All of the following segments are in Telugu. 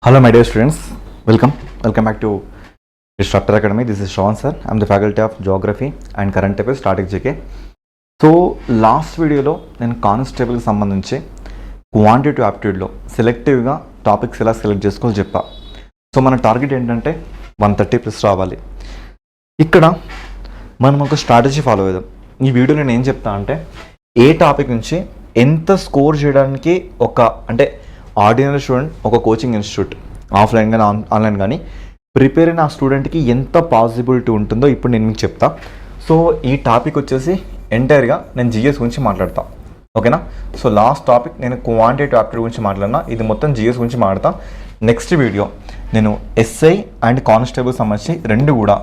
Hello, my dear students. Welcome back to Disruptor Academy. This is Sean sir. I'm the faculty of Geography and Current Affairs, Static GK. So last వీడియోలో నేను కానిస్టేబుల్కి సంబంధించి క్వాంటిటివ్ యాప్టిట్యూడ్లో సెలెక్టివ్గా టాపిక్స్ ఎలా సెలెక్ట్ చేసుకోవాలో చెప్పా. సో మన టార్గెట్ ఏంటంటే 130+ రావాలి. ఇక్కడ మనం ఒక స్ట్రాటజీ ఫాలో అవుదాం. ఈ వీడియో నేను ఏం చెప్తా అంటే ఏ టాపిక్ నుంచి ఎంత స్కోర్ చేయడానికి అంటే ఆర్డినరీ స్టూడెంట్ ఒక కోచింగ్ ఇన్స్టిట్యూట్ ఆఫ్లైన్ కానీ ఆన్లైన్ కానీ ప్రిపేర్ అయిన ఆ స్టూడెంట్కి ఎంత పాసిబిలిటీ ఉంటుందో ఇప్పుడు నేను మీకు చెప్తా. సో ఈ టాపిక్ వచ్చేసి ఎంటైర్గా నేను జిఎస్ గురించి మాట్లాడతా, ఓకేనా. సో లాస్ట్ టాపిక్ నేను క్వాంటిటివ్ యాప్టిట్యూడ్ గురించి మాట్లాడినా, ఇది మొత్తం జిఎస్ గురించి మాట్లాడతా. నెక్స్ట్ వీడియో నేను ఎస్ఐ అండ్ కానిస్టేబుల్ సంబంధించి రెండు కూడా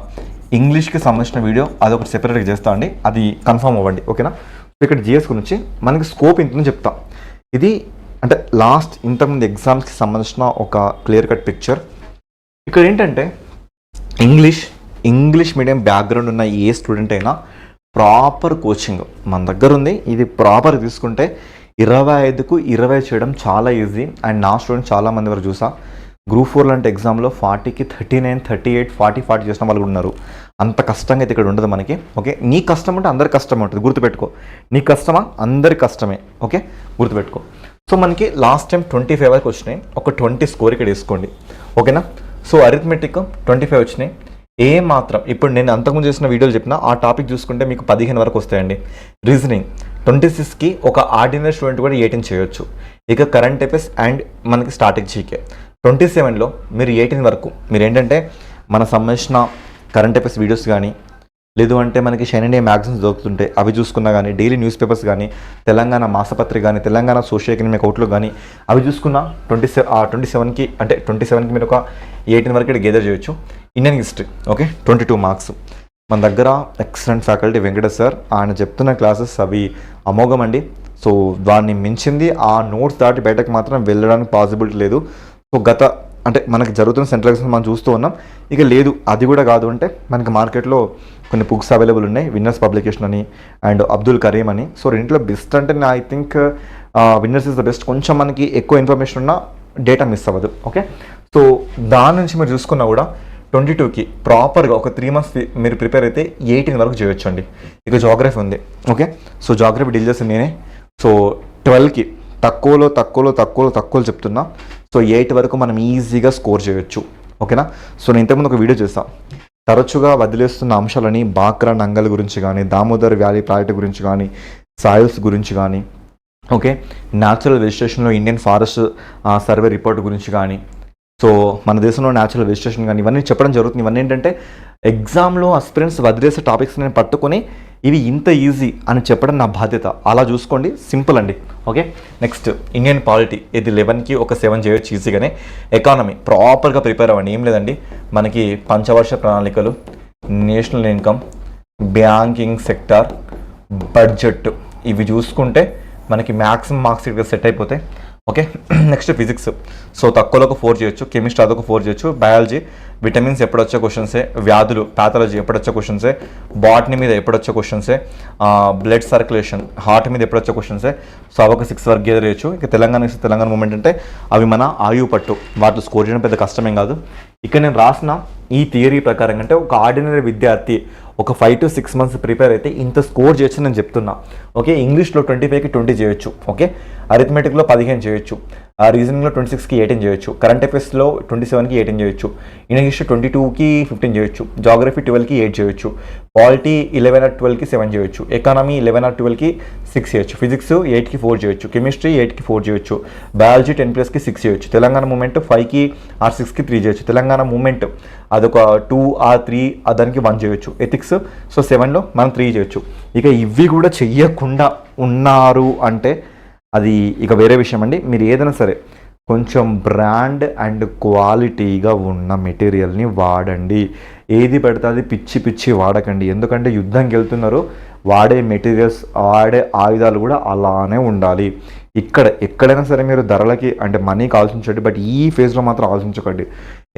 ఇంగ్లీష్కి సంబంధించిన వీడియో అదొకటి సెపరేట్గా చేస్తా అండి, అది కన్ఫర్మ్ అవ్వండి, ఓకేనా. సో ఇక్కడ జిఎస్ గురించి మనకి స్కోప్ ఇంతని చెప్తా. ఇది అంటే లాస్ట్ ఇంతకుముందు ఎగ్జామ్స్కి సంబంధించిన ఒక క్లియర్ కట్ పిక్చర్. ఇక్కడ ఏంటంటే ఇంగ్లీష్ మీడియం బ్యాక్గ్రౌండ్ ఉన్న ఏ స్టూడెంట్ అయినా ప్రాపర్ కోచింగ్ మన దగ్గర ఉంది. ఇది ప్రాపర్ తీసుకుంటే 25కు 20 చేయడం చాలా ఈజీ. అండ్ నా స్టూడెంట్ చాలామంది వరకు చూసా గ్రూప్ 4 లాంటి ఎగ్జామ్లో 40కి 39, 38, 40 చేసిన వాళ్ళు ఉన్నారు. అంత కష్టంగా అయితే ఇక్కడ ఉండదు మనకి, ఓకే. నీ కష్టం అంటే అందరి కష్టం ఉంటుంది, గుర్తుపెట్టుకో. నీ కష్టమా అందరి కష్టమే, ఓకే, గుర్తుపెట్టుకో. సో మనకి లాస్ట్ టైం 25 వరకు వచ్చినాయి, ఒక 20 స్కోర్ ఇక్కడ వేసుకోండి, ఓకేనా. సో అరిథమెటిక్ 25 వచ్చినాయి. ఏ మాత్రం ఇప్పుడు నేను అంతకుముందు చేసిన వీడియోలు చెప్పిన ఆ టాపిక్ చూసుకుంటే మీకు 15 వరకు వస్తాయండి. రీజనింగ్ 26కి ఒక ఆర్డినరీ స్టూడెంట్ కూడా 18 చేయొచ్చు. ఇక కరెంట్ అఫైర్స్ అండ్ మనకి స్టాటిక్ జీకే 27లో మీరు 18 వరకు మీరు ఏంటంటే మన సంబంధించిన కరెంట్ అఫైర్స్ వీడియోస్ కానీ లేదు అంటే మనకి షైన్ ఇండియా మ్యాగజైన్స్ దొరుకుతుంటే అవి చూసుకున్నా కానీ, డైలీ న్యూస్ పేపర్స్ కానీ, తెలంగాణ మాసపత్రిక కానీ, తెలంగాణ సోషల్ ఎకనామిక్ అవుట్లుక్ కానీ అవి చూసుకున్నా 27కి మీరు ఒక 18 వరకు ఇక్కడ గెదర్ చేయొచ్చు. Indian history okay 22 marks. మన దగ్గర ఎక్సలెంట్ ఫ్యాకల్టీ వెంకటేష్ సార్, ఆయన చెప్తున్న క్లాసెస్ అవి అమోఘం అండి. సో దాన్ని మించింది ఆ నోట్స్ దాటి బయటకు మాత్రం వెళ్ళడానికి పాసిబిలిటీ లేదు. సో అంటే మనకి జరుగుతున్న సెంట్రల్ ఎగ్జామ్స్ మనం చూస్తూ ఉన్నాం. ఇక లేదు అది కూడా కాదు అంటే మనకి మార్కెట్లో కొన్ని బుక్స్ అవైలబుల్ ఉన్నాయి, విన్నర్స్ పబ్లికేషన్ అని అండ్ అబ్దుల్ కరీం అని. సో రెండింటిలో బెస్ట్ అంటే I think winners is the best. కొంచెం మనకి ఎక్కువ ఇన్ఫర్మేషన్ ఉన్న డేటా మిస్ అవ్వదు, ఓకే. సో దాని నుంచి మీరు చూసుకున్నా కూడా 22కి ప్రాపర్గా ఒక 3 months మీరు ప్రిపేర్ అయితే 18 వరకు చేయొచ్చు అండి. ఇక జాగ్రఫీ ఉంది, ఓకే. సో జాగ్రఫీ డీల్ చేస్తే నేనే. సో 12కి తక్కువలో చెప్తున్నా. సో 8 వరకు మనం ఈజీగా స్కోర్ చేయొచ్చు, ఓకేనా. సో నేను ఇంతకుముందు ఒక వీడియో చేస్తాను, తరచుగా వదిలేస్తున్న అంశాలని బాక్రా నంగల్ గురించి కానీ, దామోదర్ వ్యాలీ ప్రాజెక్ట్ గురించి కానీ, సాయిల్స్ గురించి కానీ, ఓకే, న్యాచురల్ వెజిటేషన్లో ఇండియన్ ఫారెస్ట్ సర్వే రిపోర్ట్ గురించి కానీ, సో మన దేశంలో న్యాచురల్ వెజిటేషన్ కానీ ఇవన్నీ చెప్పడం జరుగుతుంది. ఇవన్నీ ఏంటంటే ఎగ్జామ్లో అస్పిరెంట్స్ వదిలేసే టాపిక్స్ నేను పట్టుకొని ఇవి ఇంత ఈజీ అని చెప్పడం నా బాధ్యత. అలా చూసుకోండి, సింపుల్ అండి, ఓకే. నెక్స్ట్ ఇండియన్ పాలిటీ, ఇది 11కి ఒక 7 చేయొచ్చు ఈజీగానే. ఎకానమీ ప్రాపర్గా ప్రిపేర్ అవ్వండి, ఏం లేదండి మనకి పంచవర్ష ప్రణాళికలు, national income, banking sector, budget ఇవి చూసుకుంటే మనకి మ్యాక్సిమం మార్క్స్ ఇక్కడ సెట్ అయిపోతాయి, ఓకే. నెక్స్ట్ ఫిజిక్స్, సో తక్కువలో ఒక 4 చేయొచ్చు. కెమిస్ట్రీ అదొక 4 చేయొచ్చు. బయాలజీ విటమిన్స్ ఎప్పుడొచ్చే క్వశ్చన్సే, వ్యాధులు ప్యాథాలజీ ఎప్పుడొచ్చే క్వశ్చన్సే, బాటనీ మీద ఎప్పుడొచ్చే క్వశ్చన్సే, బ్లడ్ సర్క్యులేషన్ హార్ట్ మీద ఎప్పుడొచ్చే క్వశ్చన్సే. సో అవొక 6 వరకు గెదర్ చేయొచ్చు. ఇక తెలంగాణ మూమెంట్ అంటే అవి మన ఆయువు పట్టు, వాటిలో స్కోర్ చేయడం పెద్ద కష్టమేం కాదు. ఇక్కడ నేను రాసిన ఈ థియరీ ప్రకారం అంటే ఒక ఆర్డినరీ విద్యార్థి ఒక 5 to 6 months ప్రిపేర్ అయితే ఇంత స్కోర్ చేయొచ్చు నేను చెప్తున్నా, ఓకే. ఇంగ్లీష్లో 25కి 20 చేయొచ్చు, ఓకే. అరిథమెటిక్లో 15 చేయొచ్చు. రీజనింగ్లో 26కి 18 చేయొచ్చు. కరెంట్ అఫైర్స్లో 27కి 18 చేయొచ్చు. ఇండియన్ హిస్టరీ 22కి 15 చేయొచ్చు. జాగ్రఫీ 12కి 8 చేయొచ్చు. పాలిటీ 11 or 12కి 7 చేయొచ్చు. ఎకానమీ 11 or 12కి 6 చేయొచ్చు. ఫిజిక్స్ 8కి 4 చేయొచ్చు. కెమిస్ట్రీ 8కి 4 చేయొచ్చు. బయాలజీ 10+కి 6 చేయొచ్చు. తెలంగాణ మూమెంట్ 5కి or 6కి 3 చేయొచ్చు. తెలంగాణ మూమెంట్ అదొక 2 or 3 దానికి 1 చేయొచ్చు. ఎథిక్స్ సో 7లో మనం 3 చేయొచ్చు. ఇక ఇవి కూడా చెయ్యకుండా ఉన్నారు అంటే అది ఇక వేరే విషయం అండి. మీరు ఏదైనా సరే కొంచెం బ్రాండ్ అండ్ క్వాలిటీగా ఉన్న మెటీరియల్ని వాడండి. ఏది పడితే అది పిచ్చి వాడకండి. ఎందుకంటే యుద్ధంకి వెళ్తున్నారు, వాడే మెటీరియల్స్ వాడే ఆయుధాలు కూడా అలానే ఉండాలి. ఎక్కడైనా సరే మీరు ధరలకి అంటే మనీకి ఆలోచించండి, బట్ ఈ ఫేజ్లో మాత్రం ఆలోచించకండి.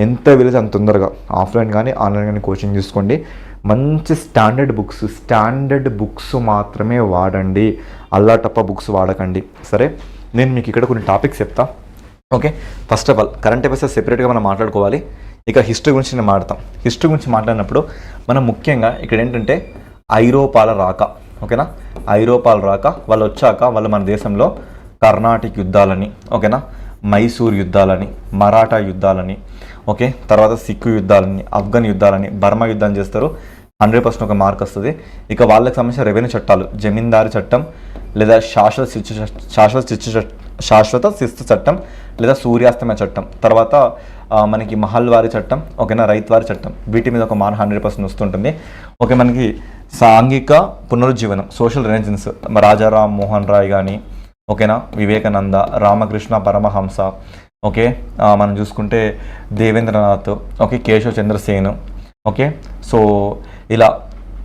ఎంత వెళితే అంత తొందరగా ఆఫ్లైన్ కానీ ఆన్లైన్ కానీ కోచింగ్ తీసుకోండి. మంచి స్టాండర్డ్ బుక్స్ మాత్రమే వాడండి, అల్లాటప్ప బుక్స్ వాడకండి, సరే. నేను మీకు ఇక్కడ కొన్ని టాపిక్స్ చెప్తా, okay, first of all current affairs సెపరేట్గా మనం మాట్లాడుకోవాలి. ఇక హిస్టరీ గురించి నేను మాట్లాడతాం. హిస్టరీ గురించి మాట్లాడినప్పుడు మనం ముఖ్యంగా ఇక్కడ ఏంటంటే ఐరోపాల రాక, ఓకేనా, ఐరోపాల రాక వాళ్ళు వచ్చాక వాళ్ళు మన దేశంలో కర్ణాటిక్ యుద్ధాలని, ఓకేనా, మైసూర్ యుద్ధాలని, మరాఠా యుద్ధాలని, ఓకే, తర్వాత సిక్కు యుద్ధాలని, ఆఫ్ఘన్ యుద్ధాలని, బర్మా యుద్ధాన్ని చేస్తారు. 100% ఒక మార్క్ వస్తుంది. ఇక వాళ్ళకి సంబంధించిన రెవెన్యూ చట్టాలు, జమీందారీ చట్టం లేదా శాశ్వత శిస్తు చట్టం లేదా సూర్యాస్తమయ చట్టం, తర్వాత మనకి మహల్వారీ చట్టం, ఓకేనా, రైతువారీ చట్టం, వీటి మీద ఒక మార్క్ 100% వస్తుంటుంది. ఓకే, మనకి సాంఘిక పునరుజ్జీవనం, సోషల్ రెనెసెన్స్, రాజారాం మోహన్ రాయ్ కానీ, ఓకేనా, వివేకానంద, రామకృష్ణ పరమహంస, ఓకే, మనం చూసుకుంటే Devendranath, okay, Keshav Chandrasen, okay. So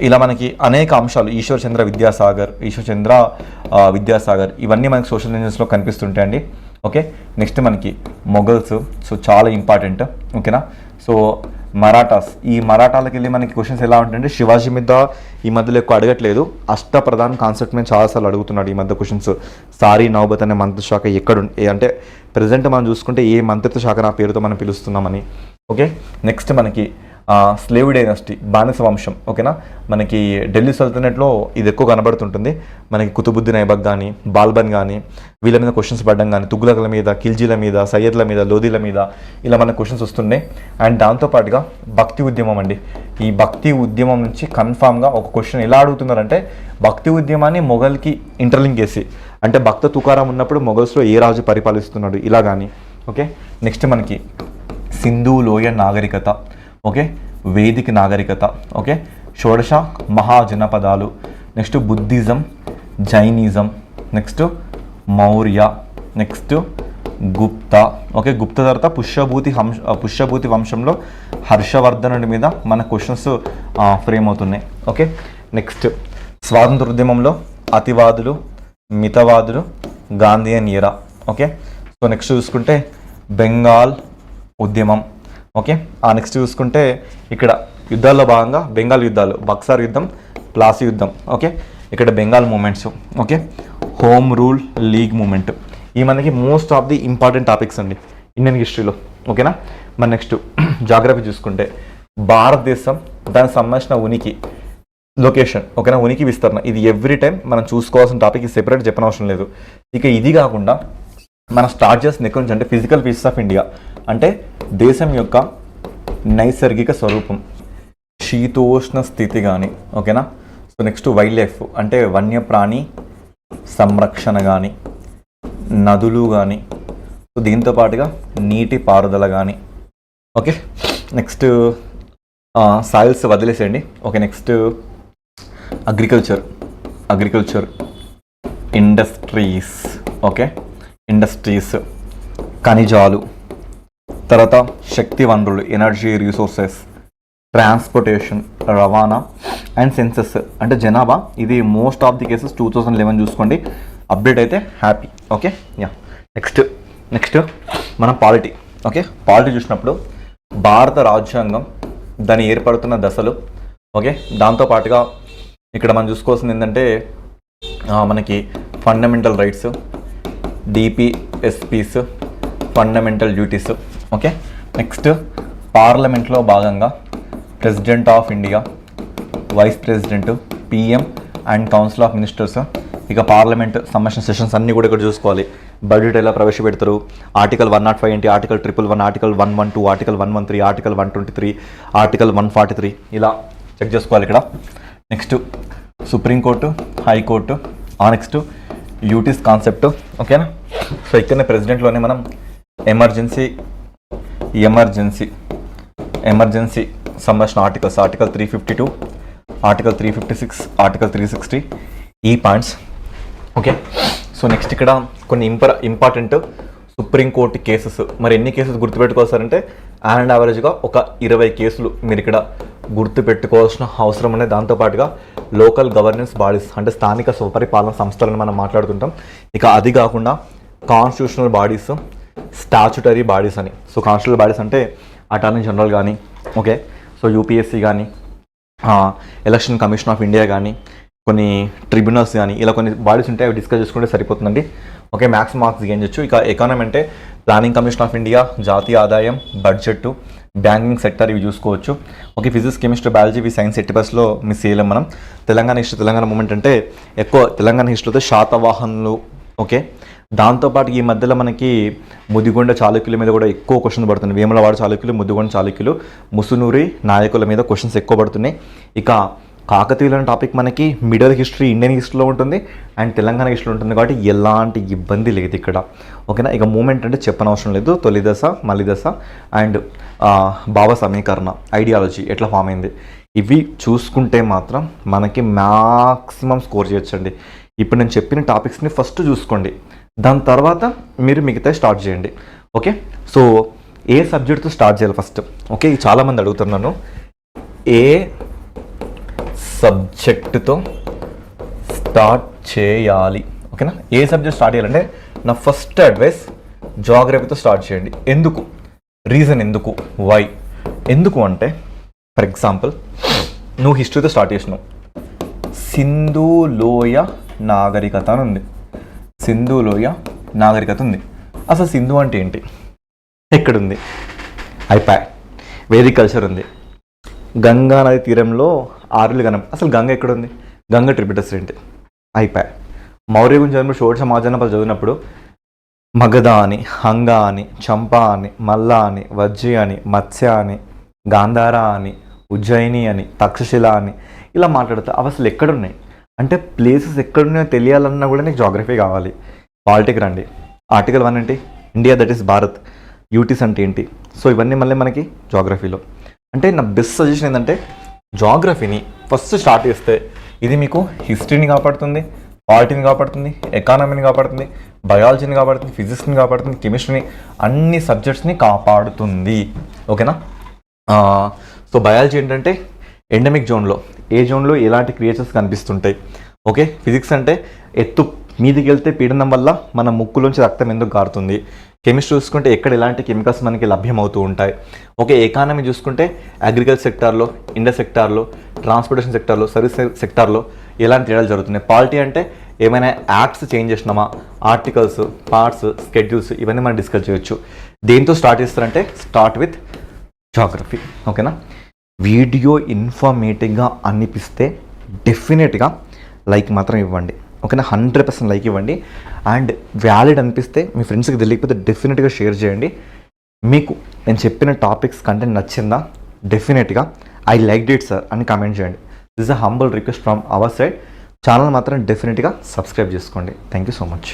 ఇలా మనకి అనేక అంశాలు, ఈశ్వర్ చంద్ర విద్యాసాగర్ ఇవన్నీ మనకి సోషల్ రిలీజన్స్లో కనిపిస్తుంటాయండి. ఓకే, నెక్స్ట్ మనకి మొఘల్స్, సో చాలా ఇంపార్టెంట్, ఓకేనా. సో మరాఠాస్, ఈ మరాఠాలకు వెళ్ళి మనకి క్వశ్చన్స్ ఎలా ఉంటాయంటే శివాజీ మీద ఈ మధ్యలో ఎక్కువ అడగట్లేదు, అష్టప్రధాన కాన్సెప్ట్ మీద చాలాసార్లు అడుగుతున్నాడు ఈ మధ్య క్వశ్చన్స్. సారీ నౌబత్ అనే మంత్రిత్వ శాఖ ఎక్కడ అంటే ప్రజెంట్ మనం చూసుకుంటే ఏ మంత్రిత్వ శాఖ నా పేరుతో మనం పిలుస్తున్నామని. ఓకే, నెక్స్ట్ మనకి స్లేవ్ డైనస్టీ, బానిస వంశం, ఓకేనా, మనకి ఢిల్లీ సల్తనెట్లో ఇది ఎక్కువ కనబడుతుంటుంది. మనకి కుతుబుద్దీన్ ఐబక్ కానీ, బాల్బన్ కానీ వీళ్ళ మీద క్వశ్చన్స్ పడడం కానీ, తుగ్లకుల మీద, ఖిల్జీల మీద, సయ్యద్ల మీద, లోధీల మీద ఇలా మనకు క్వశ్చన్స్ వస్తున్నాయి. అండ్ దాంతోపాటుగా భక్తి ఉద్యమం అండి. ఈ భక్తి ఉద్యమం నుంచి కన్ఫామ్గా ఒక క్వశ్చన్ ఎలా అడుగుతున్నారంటే భక్తి ఉద్యమాన్ని మొఘల్కి ఇంటర్లింక్ చేసి, అంటే భక్త తుకారాం ఉన్నప్పుడు మొఘల్స్లో ఏ రాజు పరిపాలిస్తున్నాడు ఇలా కానీ. ఓకే, నెక్స్ట్ మనకి సింధు లోయ నాగరికత, ఓకే, వేదిక నాగరికత, ఓకే, షోడశ మహాజనపదాలు, next Buddhism, Jainism, next Maurya, next Gupta, okay, Gupta తర్వాత పుష్యభూతి వంశంలో హర్షవర్ధనుడి మీద మన క్వశ్చన్స్ ఫ్రేమ్ అవుతున్నాయి. ఓకే, నెక్స్ట్ స్వాతంత్రోద్యమంలో అతివాదులు, మితవాదులు, Gandhian era. Okay, so next చూసుకుంటే బెంగాల్ ఉద్యమం. ఓకే, నెక్స్ట్ చూసుకుంటే ఇక్కడ యుద్ధాల్లో భాగంగా బెంగాల్ యుద్ధాలు, బక్సార్ యుద్ధం, ప్లాసీ యుద్ధం, ఓకే, ఇక్కడ Bengal movements, okay, home rule league movement. ఈ మనకి most of the important topics అండి ఇండియన్ హిస్టరీలో. ఓకేనా, మరి నెక్స్ట్ జాగ్రఫీ చూసుకుంటే భారతదేశం దానికి సంబంధించిన ఉనికి, లొకేషన్, ఓకేనా, ఉనికి విస్తరణ, ఇది ఎవ్రీ టైం మనం చూసుకోవాల్సిన టాపిక్, ఇది సెపరేట్ చెప్పనవసరం లేదు. ఇక ఇది కాకుండా మనం స్టార్ట్ చేసిన ఎక్కడి నుంచి అంటే ఫిజికల్ ఫీచర్స్ ఆఫ్ ఇండియా, అంటే దేశం యొక్క నైసర్గిక స్వరూపం, శీతోష్ణ స్థితి కానీ, ఓకేనా. సో నెక్స్ట్ వైల్డ్ లైఫ్ అంటే వన్యప్రాణి సంరక్షణ కానీ, నదులు కానీ, సో దీంతో పాటుగా నీటి పారుదల కానీ. ఓకే, నెక్స్ట్ సాయిల్స్ వదిలేసేయండి. Okay, next agriculture industries, okay, industries, ఖనిజాలు, తర్వాత శక్తి వనరులు, ఎనర్జీ రిసోర్సెస్, ట్రాన్స్పోర్టేషన్, రవాణా అండ్ సెన్సెస్ అంటే జనాభా. ఇది మోస్ట్ ఆఫ్ ది కేసెస్ 2011 చూసుకోండి, అప్డేట్ అయితే హ్యాపీ. ఓకే, యా, నెక్స్ట్ మనం పాలిటీ. ఓకే, పాలిటీ చూసినప్పుడు భారత రాజ్యాంగం, దాని ఏర్పడుతున్న దశలు, ఓకే, దాంతోపాటుగా ఇక్కడ మనం చూసుకోవాల్సింది ఏంటంటే మనకి fundamental rights, DPSPs, fundamental duties. Okay, next పార్లమెంట్లో భాగంగా president of India, vice president, PM and council of ministers. ఇక పార్లమెంట్ సంబంధించిన సెషన్స్ అన్నీ కూడా ఇక్కడ చూసుకోవాలి. బడ్జెట్ ఎలా ప్రవేశపెడతారు, ఆర్టికల్ 105 ఏంటి, article 111, article 112, article 113, article 123, article 143 ఇలా చెక్ చేసుకోవాలి ఇక్కడ. Next supreme court, high court, next UTs concept. ఓకేనా, సో ఇక్కడనే ప్రెసిడెంట్లోనే మనం ఎమర్జెన్సీ సంబంధించిన ఆర్టికల్స్, ఆర్టికల్ 352, ఆర్టికల్ 356, ఆర్టికల్ 360 ఈ పాయింట్స్. ఓకే, సో నెక్స్ట్ ఇక్కడ కొన్ని ఇంపార్టెంట్ సుప్రీంకోర్టు కేసెస్. మరి ఎన్ని కేసెస్ గుర్తుపెట్టుకోవాలంటే అండ్ యావరేజ్గా ఒక 20 కేసులు మీరు ఇక్కడ గుర్తుపెట్టుకోవాల్సిన అవసరం అనేది. దాంతోపాటుగా లోకల్ గవర్నెన్స్ బాడీస్ అంటే స్థానిక స్వపరిపాలన సంస్థలను మనం మాట్లాడుతుంటాం. ఇక అది కాకుండా కాన్స్టిట్యూషనల్ బాడీస్, స్టాచ్యుటరీ బాడీస్ అని. సో కాన్స్టిట్యూషనల్ బాడీస్ అంటే అటార్నీ జనరల్ కానీ, ఓకే, సో యూపీఎస్సీ కానీ, ఎలక్షన్ కమిషన్ ఆఫ్ ఇండియా కానీ, కొన్ని ట్రిబ్యునల్స్ కానీ, ఇలా కొన్ని బాడీస్ ఉంటాయి. అవి డిస్కస్ చేసుకుంటే సరిపోతుందండి. ఓకే, మ్యాథ్స్ మార్క్స్ గెయిన్ చేయొచ్చు. ఇక ఎకానమీ అంటే ప్లానింగ్ కమిషన్ ఆఫ్ ఇండియా, జాతీయ ఆదాయం, బడ్జెట్, బ్యాంకింగ్ సెక్టర్ ఇవి చూసుకోవచ్చు. ఓకే, ఫిజిక్స్, కెమిస్ట్రీ, బయాలజీ ఇవి సైన్స్ 80% మిస్ చేయలేం మనం. తెలంగాణ హిస్టరీ, తెలంగాణ మూమెంట్ అంటే ఎక్కువ తెలంగాణ హిస్టరీతో శాతవాహనులు. ఓకే, దాంతోపాటు ఈ మధ్యలో మనకి ముదిగొండ చాళుక్యుల మీద కూడా ఎక్కువ క్వశ్చన్ పడుతుంది. వేములవాడ చాళుక్యులు, ముదిగొండ చాళుక్యులు, ముసునూరి నాయకుల మీద క్వశ్చన్స్ ఎక్కువ పడుతున్నాయి. ఇక కాకతీయులు అనే టాపిక్ మనకి మిడల్ హిస్టరీ, ఇండియన్ హిస్టరీలో ఉంటుంది అండ్ తెలంగాణ హిస్టరీలో ఉంటుంది కాబట్టి ఎలాంటి ఇబ్బంది లేదు ఇక్కడ. ఓకేనా, ఇక మూమెంట్ అంటే చెప్పనవసరం లేదు. తొలి దశ, మలి దశ అండ్ భావ సమీకరణ, ఐడియాలజీ ఎట్లా ఫామ్ అయింది, ఇవి చూసుకుంటే మాత్రం మనకి మ్యాక్సిమం స్కోర్ చేయొచ్చండి. ఇప్పుడు నేను చెప్పిన టాపిక్స్ని ఫస్ట్ చూసుకోండి, దాని తర్వాత మీరు మిగతా స్టార్ట్ చేయండి. ఓకే, సో ఏ సబ్జెక్ట్తో స్టార్ట్ చేయాలి ఫస్ట్? ఓకే, చాలామంది అడుగుతున్నాను ఏ సబ్జెక్టుతో స్టార్ట్ చేయాలి. ఓకేనా, ఏ సబ్జెక్ట్ స్టార్ట్ చేయాలంటే నా ఫస్ట్ అడ్వైస్ జాగ్రఫీతో స్టార్ట్ చేయండి. ఎందుకు? రీజన్ ఎందుకు, వై ఎందుకు అంటే, ఫర్ ఎగ్జాంపుల్ నువ్వు హిస్టరీతో స్టార్ట్ చేసినావు, సింధు లోయ నాగరికత అని ఉంది. సింధు లోయ నాగరికత ఉంది. అసలు సింధు అంటే ఏంటి, ఎక్కడుంది, అయిపోయా. వేదిక కల్చర్ ఉంది. గంగా నది తీరంలో ఆరులు గణం, అసలు గంగ ఎక్కడుంది, గంగ ట్రిబ్యూటరీస్ ఏంటి, అయిపోయా. మౌర్య గురించి చదివినప్పుడు షోడశ మహాజనపదాలు చదివినప్పుడు మగధ అని, హంగ అని, చంప అని, మల్ల అని, వజ్జి అని, మత్స్య అని, గాంధార అని, ఉజ్జయిని అని, తక్షశిల అని ఇలా మాట్లాడతా. అవి అసలు ఎక్కడున్నాయి అంటే ప్లేసెస్ ఎక్కడున్నాయో తెలియాలన్నా కూడా నీకు జాగ్రఫీ కావాలి. పాలిటిక్ రండి. ఆర్టికల్ 1 ఏంటి, India that is Bharat, UTs అంటే ఏంటి, సో ఇవన్నీ మళ్ళీ మనకి జాగ్రఫీలో. అంటే నా బెస్ట్ సజెషన్ ఏంటంటే జాగ్రఫీని ఫస్ట్ స్టార్ట్ చేస్తే ఇది మీకు హిస్టరీని కాపాడుతుంది, పాలిటీని కాపాడుతుంది, ఎకానమీని కాపాడుతుంది, బయాలజీని కాపాడుతుంది, ఫిజిక్స్ని కాపాడుతుంది, కెమిస్ట్రీని, అన్ని సబ్జెక్ట్స్ని కాపాడుతుంది. ఓకేనా, సో బయాలజీ ఏంటంటే ఎండమిక్ జోన్లో ఏ జోన్లో ఎలాంటి క్రియేచర్స్ కనిపిస్తుంటాయి. ఓకే, ఫిజిక్స్ అంటే ఎత్తు మీదికి వెళ్తే పీడనం వల్ల మన ముక్కులోంచి రక్తం ఎందుకు కారుతుంది. కెమిస్ట్రీ చూసుకుంటే ఎక్కడ ఎలాంటి కెమికల్స్ మనకి లభ్యమవుతూ ఉంటాయి. ఓకే, ఎకానమీ చూసుకుంటే అగ్రికల్చర్ సెక్టార్లో, ఇండస్ట్రీ సెక్టార్లో, ట్రాన్స్పోర్టేషన్ సెక్టార్లో, సర్వీస్ సెక్టార్లో ఎలాంటి తేడాలు జరుగుతున్నాయి. పాలిటీ అంటే ఏమైనా యాక్ట్స్ చేంజ్ చేసినామా, ఆర్టికల్స్, పార్ట్స్, స్కెడ్యూల్స్ ఇవన్నీ మనం డిస్కస్ చేయొచ్చు. దేంతో స్టార్ట్ చేస్తారంటే స్టార్ట్ విత్ జాగ్రఫీ. ఓకేనా, వీడియో ఇన్ఫర్మేటివ్గా అనిపిస్తే డెఫినెట్గా లైక్ మాత్రం ఇవ్వండి. ఓకేనా, 100% లైక్ ఇవ్వండి. అండ్ వ్యాలిడ్ అనిపిస్తే మీ ఫ్రెండ్స్కి తెలియకపోతే డెఫినెట్గా షేర్ చేయండి. మీకు నేను చెప్పిన టాపిక్స్ కంటెంట్ నచ్చిందా, డెఫినెట్గా ఐ లైక్ ఇట్ సార్ అని కామెంట్ చేయండి. This is a humble request from our side. Channel మాత్రం డెఫినెట్గా సబ్స్క్రైబ్ చేసుకోండి. Thank you so much.